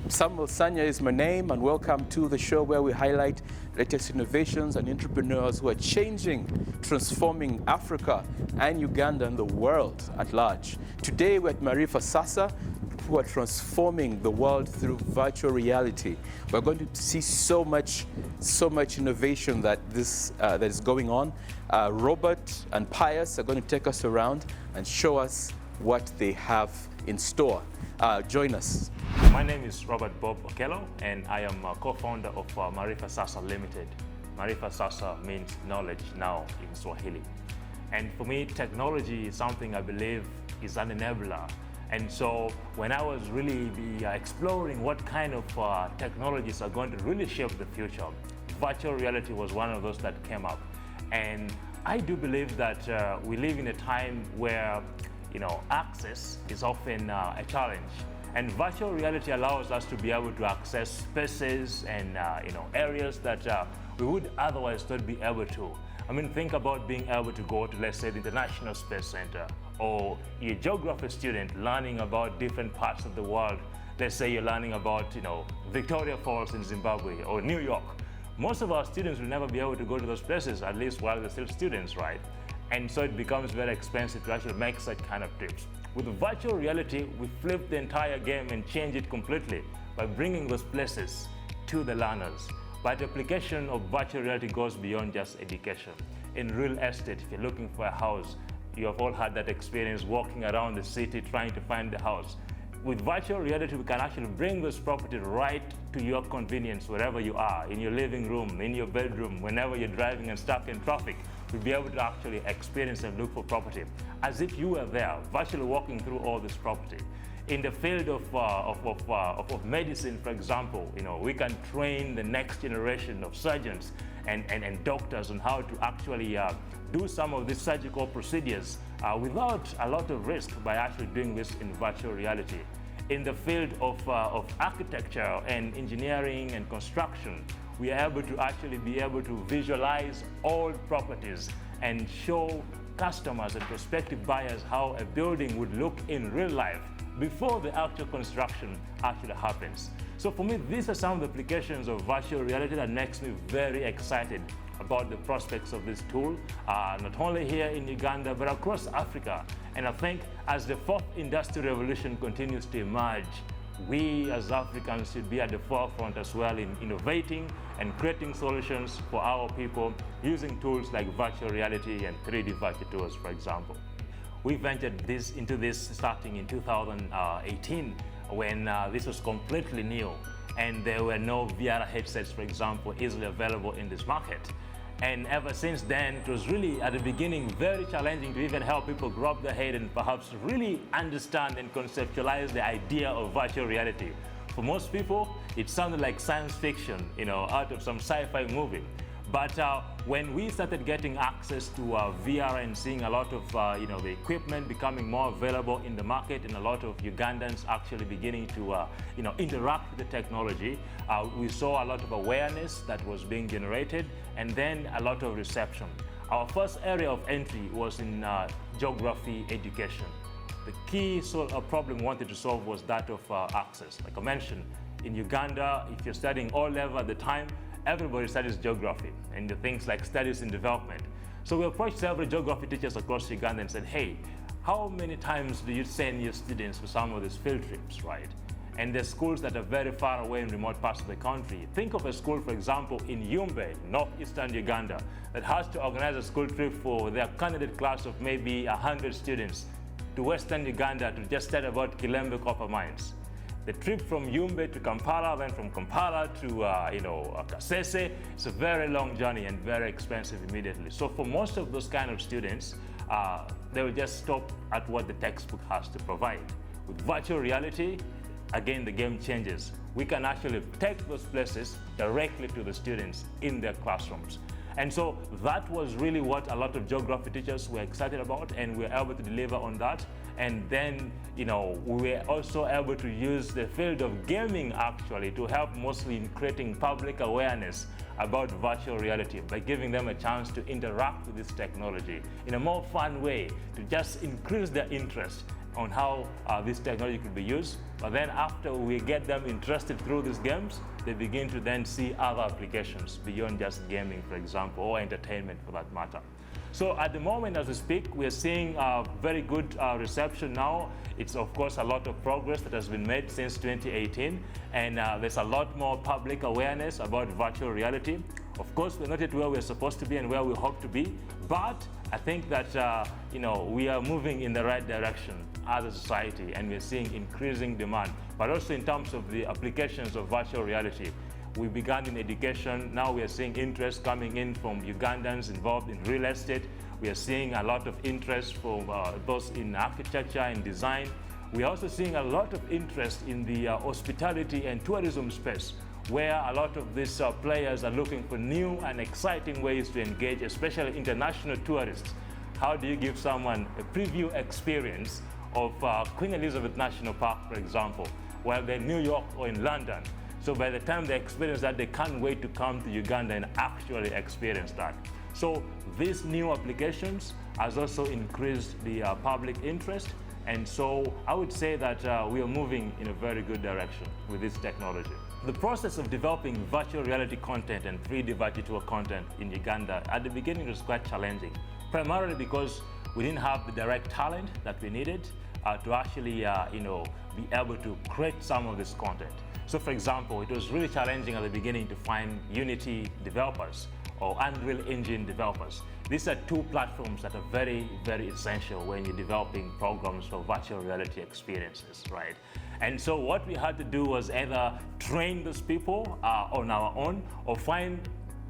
Samuel Sanya is my name, and welcome to the show where we highlight latest innovations and entrepreneurs who are changing, transforming Africa and Uganda and the world at large. Today we're at Marifasasa, who are transforming the world through virtual reality. We're going to see so much innovation that is going on. Robert and Pius are going to take us around and show us what they have in store. Join us. My name is Robert Bob Okello, and I am a co-founder of Marifasasa Limited. Marifasasa means knowledge now in Swahili. And for me, technology is something I believe is an enabler. And so when I was really exploring what kind of technologies are going to really shape the future, virtual reality was one of those that came up. And I do believe that we live in a time where access is often a challenge. And virtual reality allows us to be able to access spaces and areas that we would otherwise not be able to. I mean, think about being able to go to, let's say, the International Space Center, or you're a geography student learning about different parts of the world. Let's say you're learning about, Victoria Falls in Zimbabwe or New York. Most of our students will never be able to go to those places, at least while they're still students, right? And so it becomes very expensive to actually make such kind of trips. With virtual reality, we flip the entire game and change it completely by bringing those places to the learners. But the application of virtual reality goes beyond just education. In real estate, if you're looking for a house, you have all had that experience walking around the city trying to find the house. With virtual reality, we can actually bring this property right to your convenience, wherever you are, in your living room, in your bedroom, whenever you're driving and stuck in traffic. We'll be able to actually experience and look for property as if you were there, virtually walking through all this property. In the field of medicine, for example, we can train the next generation of surgeons and doctors on how to actually do some of these surgical procedures without a lot of risk by actually doing this in virtual reality. In the field of architecture and engineering and construction, we are able to actually be able to visualize old properties and show customers and prospective buyers how a building would look in real life before the actual construction actually happens. So for me, these are some of the applications of virtual reality that makes me very excited about the prospects of this tool, not only here in Uganda, but across Africa. And I think as the fourth industrial revolution continues to emerge, we as Africans should be at the forefront as well in innovating and creating solutions for our people using tools like virtual reality and 3D virtual tours, for example. We ventured into this starting in 2018 when this was completely new and there were no VR headsets, for example, easily available in this market. And ever since then, it was really, at the beginning, very challenging to even help people grab their head and perhaps really understand and conceptualize the idea of virtual reality. For most people, it sounded like science fiction, out of some sci-fi movie. But when we started getting access to VR and seeing a lot of the equipment becoming more available in the market and a lot of Ugandans actually beginning to interact with the technology, we saw a lot of awareness that was being generated and then a lot of reception. Our first area of entry was in geography education. The key problem we wanted to solve was that of access. Like I mentioned, in Uganda, if you're studying O-level at the time, everybody studies geography and the things like studies in development. So we approached several geography teachers across Uganda and said, hey, how many times do you send your students to some of these field trips, right? And there's schools that are very far away in remote parts of the country. Think of a school, for example, in Yumbe, northeastern Uganda, that has to organize a school trip for their candidate class of maybe 100 students to western Uganda to just study about Kilembe copper mines. The trip from Yumbe to Kampala, then from Kampala to Kasese, it's a very long journey and very expensive immediately. So for most of those kind of students, they will just stop at what the textbook has to provide. With virtual reality, again, the game changes. We can actually take those places directly to the students in their classrooms. And so that was really what a lot of geography teachers were excited about, and we were able to deliver on that. And then, we were also able to use the field of gaming actually to help mostly in creating public awareness about virtual reality by giving them a chance to interact with this technology in a more fun way to just increase their interest on how this technology could be used. But then after we get them interested through these games, they begin to then see other applications beyond just gaming, for example, or entertainment for that matter. So at the moment, as we speak, we are seeing very good reception now. It's of course a lot of progress that has been made since 2018, and there's a lot more public awareness about virtual reality. Of course, we're not yet where we're supposed to be and where we hope to be, but I think that we are moving in the right direction as a society, and we're seeing increasing demand. But also in terms of the applications of virtual reality, we began in education. Now we are seeing interest coming in from Ugandans involved in real estate. We are seeing a lot of interest from those in architecture and design. We are also seeing a lot of interest in the hospitality and tourism space, where a lot of these players are looking for new and exciting ways to engage, especially international tourists. How do you give someone a preview experience of Queen Elizabeth National Park, for example, while they're in New York or in London? So by the time they experience that, they can't wait to come to Uganda and actually experience that. So these new applications has also increased the public interest. And so I would say that we are moving in a very good direction with this technology. The process of developing virtual reality content and 3D virtual content in Uganda at the beginning was quite challenging, primarily because we didn't have the direct talent that we needed to actually be able to create some of this content. So for example, it was really challenging at the beginning to find Unity developers or Unreal Engine developers. These are two platforms that are very, very essential when you're developing programs for virtual reality experiences, right? And so what we had to do was either train those people on our own or find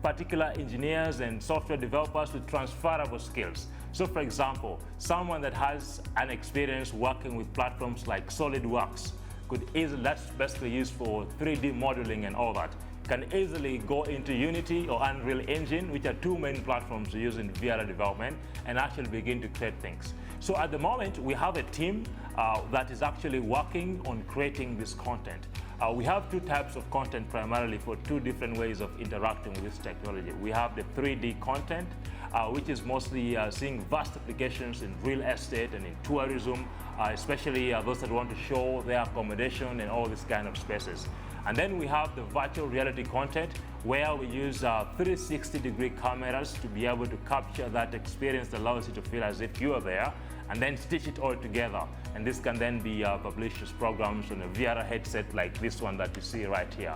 particular engineers and software developers with transferable skills. So for example, someone that has an experience working with platforms like SolidWorks could easily, that's basically used for 3D modeling and all that, can easily go into Unity or Unreal Engine, which are two main platforms to use in VR development, and actually begin to create things. So at the moment, we have a team that is actually working on creating this content. We have two types of content primarily for two different ways of interacting with this technology. We have the 3D content, which is mostly seeing vast applications in real estate and in tourism, especially those that want to show their accommodation and all these kind of spaces. And then we have the virtual reality content, where we use 360-degree cameras to be able to capture that experience that allows you to feel as if you are there, and then stitch it all together. And this can then be published as programs on a VR headset like this one that you see right here.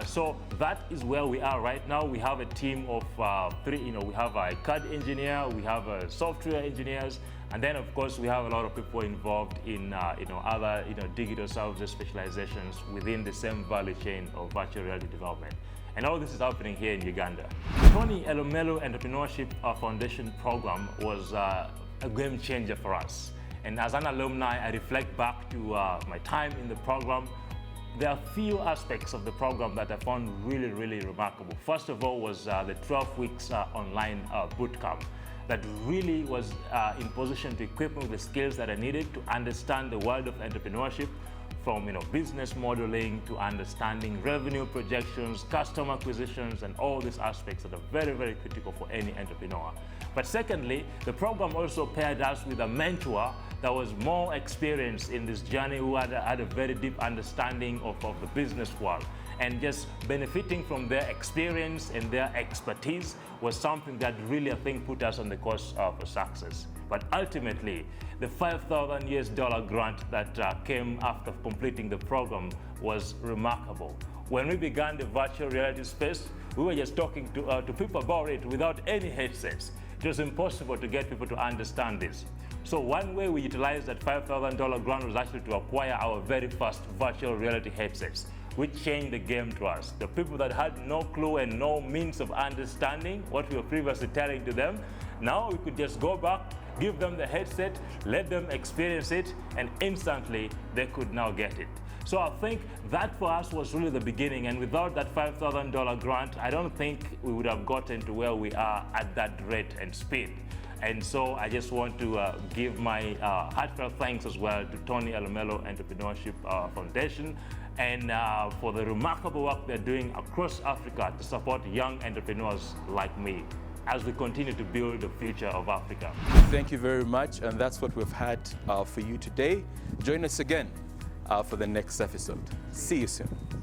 So that is where we are right now. We have a team of we have a CAD engineer, we have software engineers, and then of course we have a lot of people involved in other digital services specializations within the same value chain of virtual reality development. And all this is happening here in Uganda. Tony Elumelu Entrepreneurship Foundation program was a game changer for us. And as an alumni, I reflect back to my time in the program. There are few aspects of the program that I found really, really remarkable. First of all was the 12 weeks online bootcamp that really was in position to equip me with the skills that I needed to understand the world of entrepreneurship, from business modeling to understanding revenue projections, customer acquisitions, and all these aspects that are very, very critical for any entrepreneur. But secondly, the program also paired us with a mentor that was more experienced in this journey, who had a very deep understanding of the business world. And just benefiting from their experience and their expertise was something that really, I think, put us on the course for success. But ultimately, the $5,000 grant that came after completing the program was remarkable. When we began the virtual reality space, we were just talking to people about it without any headsets. It was impossible to get people to understand this. So one way we utilized that $5,000 grant was actually to acquire our very first virtual reality headsets, which changed the game to us. The people that had no clue and no means of understanding what we were previously telling to them, now we could just go back, give them the headset, let them experience it, and instantly they could now get it. So I think that for us was really the beginning, and without that $5,000 grant, I don't think we would have gotten to where we are at that rate and speed. And so I just want to give my heartfelt thanks as well to Tony Elumelu Entrepreneurship Foundation, and for the remarkable work they're doing across Africa to support young entrepreneurs like me. as we continue to build the future of Africa. Thank you very much, and that's what we've had for you today. Join us again for the next episode. See you soon.